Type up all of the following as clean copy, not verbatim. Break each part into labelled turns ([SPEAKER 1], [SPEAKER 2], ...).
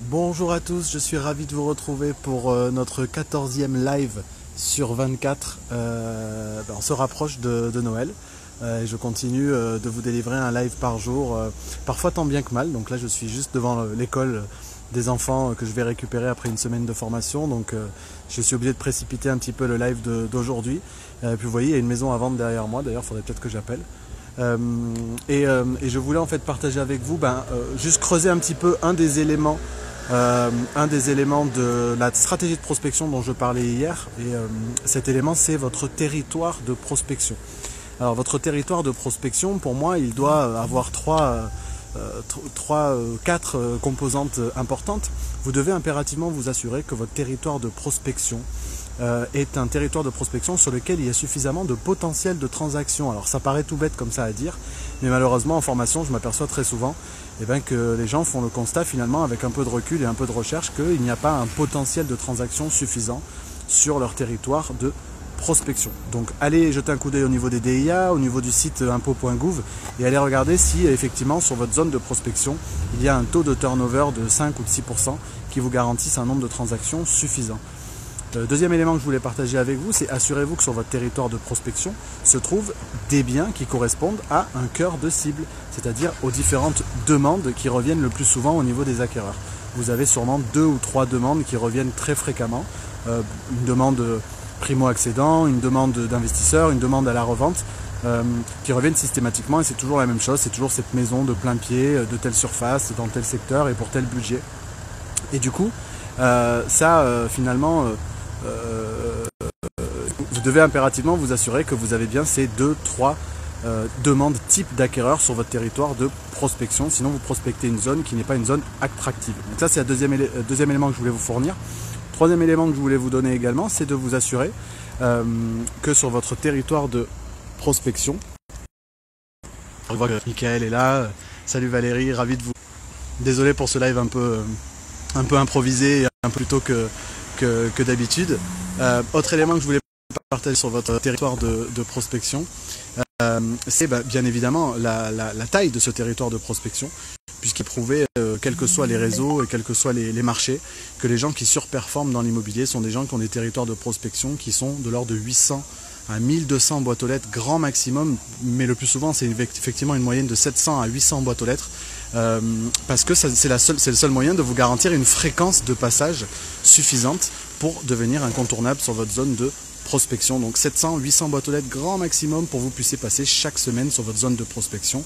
[SPEAKER 1] Bonjour à tous, je suis ravi de vous retrouver pour notre 14e live sur 24. On se rapproche de Noël et je continue de vous délivrer un live par jour, parfois tant bien que mal. Donc là je suis juste devant l'école des enfants que je vais récupérer après une semaine de formation. Donc je suis obligé de précipiter un petit peu le live d'aujourd'hui. Puis vous voyez, il y a une maison à vendre derrière moi, d'ailleurs il faudrait peut-être que j'appelle. Et je voulais en fait partager avec vous, juste creuser un petit peu un des éléments de la stratégie de prospection dont je parlais hier. Et cet élément, c'est votre territoire de prospection. Alors votre territoire de prospection, pour moi, il doit avoir quatre composantes importantes. Vous devez impérativement vous assurer que votre territoire de prospection est un territoire de prospection sur lequel il y a suffisamment de potentiel de transaction. Alors ça paraît tout bête comme ça à dire, mais malheureusement en formation je m'aperçois très souvent que les gens font le constat finalement avec un peu de recul et un peu de recherche qu'il n'y a pas un potentiel de transaction suffisant sur leur territoire de prospection. Donc allez jeter un coup d'œil au niveau des DIA, au niveau du site impôts.gouv et allez regarder si effectivement sur votre zone de prospection il y a un taux de turnover de 5 ou de 6% qui vous garantissent un nombre de transactions suffisant. Le deuxième élément que je voulais partager avec vous, c'est assurez-vous que sur votre territoire de prospection se trouvent des biens qui correspondent à un cœur de cible, c'est-à-dire aux différentes demandes qui reviennent le plus souvent au niveau des acquéreurs. Vous avez sûrement 2 ou 3 demandes qui reviennent très fréquemment. Une demande primo-accédant, une demande d'investisseur, une demande à la revente, qui reviennent systématiquement et c'est toujours la même chose, c'est toujours cette maison de plein pied, de telle surface, dans tel secteur et pour tel budget. Et du coup, finalement, vous devez impérativement vous assurer que vous avez bien ces 2-3 demandes type d'acquéreurs sur votre territoire de prospection, sinon vous prospectez une zone qui n'est pas une zone attractive. Donc ça c'est le deuxième élément que je voulais vous fournir. Troisième élément que je voulais vous donner également, c'est de vous assurer que sur votre territoire de prospection, je vois que Michael est là, salut Valérie, ravi de vous... Désolé pour ce live un peu improvisé et un peu plus tôt que d'habitude. Autre élément que je voulais partager sur votre territoire de prospection, c'est bien évidemment la taille de ce territoire de prospection, puisqu'il est prouvé, quels que soient les réseaux et quels que soient les marchés, que les gens qui surperforment dans l'immobilier sont des gens qui ont des territoires de prospection qui sont de l'ordre de 800 à 1200 boîtes aux lettres grand maximum, mais le plus souvent c'est effectivement une moyenne de 700 à 800 boîtes aux lettres, parce que c'est le seul moyen de vous garantir une fréquence de passage suffisante pour devenir incontournable sur votre zone de prospection. Donc 700-800 boîtes aux lettres grand maximum pour que vous puissiez passer chaque semaine sur votre zone de prospection,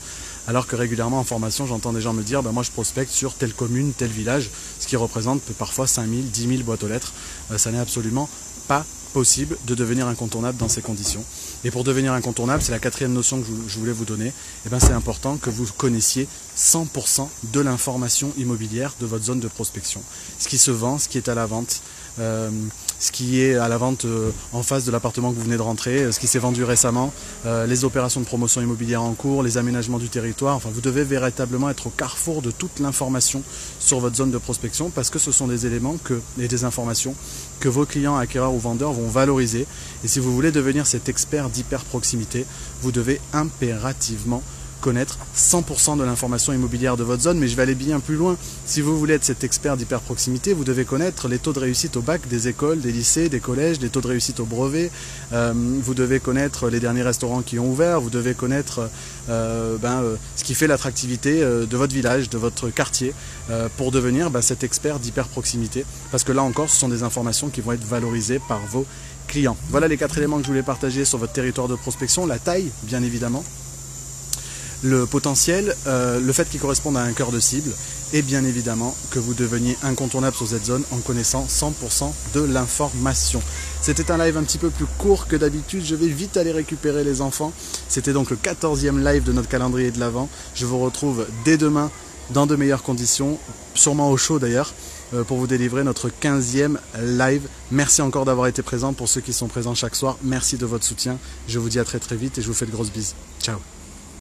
[SPEAKER 1] alors que régulièrement en formation j'entends des gens me dire moi je prospecte sur telle commune, tel village, ce qui représente parfois 5000, 10 000 boîtes aux lettres. Ça n'est absolument pas possible de devenir incontournable dans ces conditions. Et pour devenir incontournable, c'est la quatrième notion que je voulais vous donner, c'est important que vous connaissiez 100% de l'information immobilière de votre zone de prospection. Ce qui se vend, ce qui est à la vente, ce qui est à la vente en face de l'appartement que vous venez de rentrer, ce qui s'est vendu récemment, les opérations de promotion immobilière en cours, les aménagements du territoire. Enfin, vous devez véritablement être au carrefour de toute l'information sur votre zone de prospection, parce que ce sont des éléments et des informations que vos clients, acquéreurs ou vendeurs vont valoriser. Et si vous voulez devenir cet expert d'hyper proximité, vous devez impérativement connaître 100% de l'information immobilière de votre zone, mais je vais aller bien plus loin. Si vous voulez être cet expert d'hyper proximité, vous devez connaître les taux de réussite au bac des écoles, des lycées, des collèges, les taux de réussite au brevet, vous devez connaître les derniers restaurants qui ont ouvert, vous devez connaître ce qui fait l'attractivité de votre village, de votre quartier, pour devenir cet expert d'hyper proximité, parce que là encore ce sont des informations qui vont être valorisées par vos clients. Voilà les 4 éléments que je voulais partager sur votre territoire de prospection. La taille, bien évidemment, le potentiel, le fait qu'il corresponde à un cœur de cible, et bien évidemment que vous deveniez incontournable sur cette zone en connaissant 100% de l'information. C'était un live un petit peu plus court que d'habitude, je vais vite aller récupérer les enfants. C'était donc le 14e live de notre calendrier de l'Avent. Je vous retrouve dès demain dans de meilleures conditions, sûrement au chaud d'ailleurs, pour vous délivrer notre 15e live. Merci encore d'avoir été présent pour ceux qui sont présents chaque soir. Merci de votre soutien. Je vous dis à très vite et je vous fais de grosses bises. Ciao.